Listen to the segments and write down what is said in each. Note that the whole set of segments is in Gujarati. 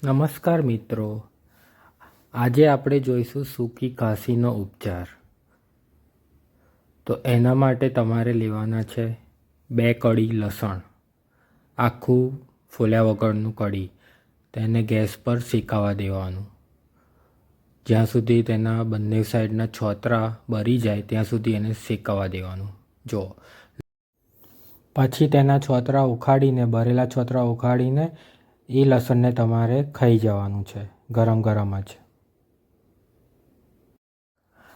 નમસ્કાર મિત્રો, આજે આપણે જોઈશું સૂકી ખાંસીનો ઉપચાર. તો એના માટે તમારે લેવાના છે 2 કળી લસણ, આખું ફોલ્યા વગરનું કળી. તેને ગેસ પર શેકાવા દેવાનું જ્યાં સુધી તેના બંને સાઈડના છોતરા બળી જાય ત્યાં સુધી એને શેકાવા દેવાનું. પછી તેના છોતરા ઉખાડીને બળેલા છોતરા ઉખાડીને એ લસણને તમારે ખાઈ જવાનું છે ગરમ ગરમ જ.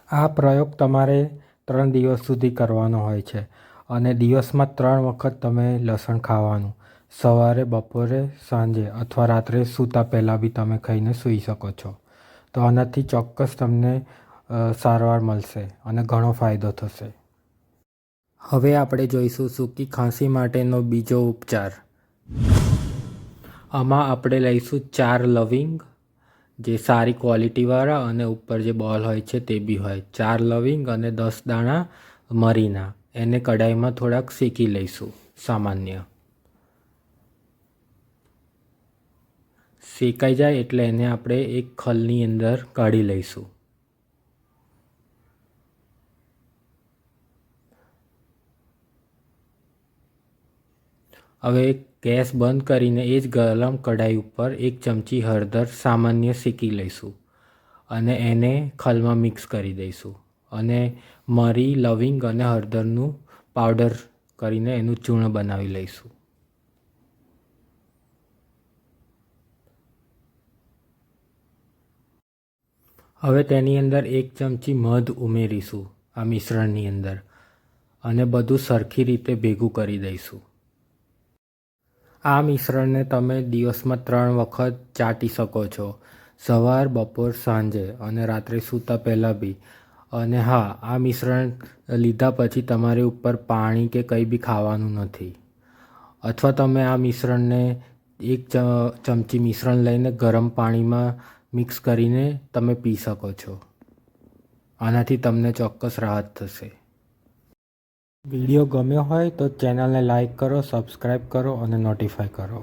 આ પ્રયોગ તમારે 3 દિવસ સુધી કરવાનો હોય છે અને દિવસમાં 3 વખત તમે લસણ ખાવાનું. સવારે, બપોરે, સાંજે અથવા રાત્રે સૂતા પહેલાં બી તમે ખાઈને સૂઈ શકો છો. તો આનાથી ચોક્કસ તમને સારવાર મળશે અને ઘણો ફાયદો થશે. હવે આપણે જોઈશું સૂકી ખાંસી માટેનો બીજો ઉપચાર. આમાં આપણે લઈશું 4 લવિંગ, જે સારી ક્વોલિટીવાળા અને ઉપર જે બોલ હોય છે તે બી હોય. 4 લવિંગ અને 10 દાણા મરીના. એને કઢાઈમાં થોડાક શેકી લઈશું. સામાન્ય શેકાઈ જાય એટલે એને આપણે એક ખલની અંદર કાઢી લઈશું. હવે ગેસ બંધ કરીને એ જ ગરમ કઢાઈ ઉપર 1 ચમચી હળદર સામાન્ય શેકી લઈશું અને એને ખલમાં મિક્સ કરી દઈશું અને મરી, લવિંગ અને હળદરનું પાવડર કરીને એનું ચૂર્ણ બનાવી લઈશું. હવે તેની અંદર 1 ચમચી મધ ઉમેરીશું આ મિશ્રણની અંદર અને બધું સરખી રીતે ભેગું કરી દઈશું. આ મિશ્રણને તમે દિવસમાં 3 વખત ચાટી શકો છો, સવાર, બપોર, સાંજે અને રાત્રે સૂતા પહેલાં બી. અને હા, આ મિશ્રણ લીધા પછી તમારે ઉપર પાણી કે કંઈ બી ખાવાનું નથી. અથવા તમે આ મિશ્રણને 1 ચમચી મિશ્રણ લઈને ગરમ પાણીમાં મિક્સ કરીને તમે પી શકો છો. આનાથી તમને ચોક્કસ રાહત થશે. વિડીયો ગમ્યો હોય તો ચેનલને લાઈક કરો, સબસ્ક્રાઈબ કરો અને નોટિફાય કરો.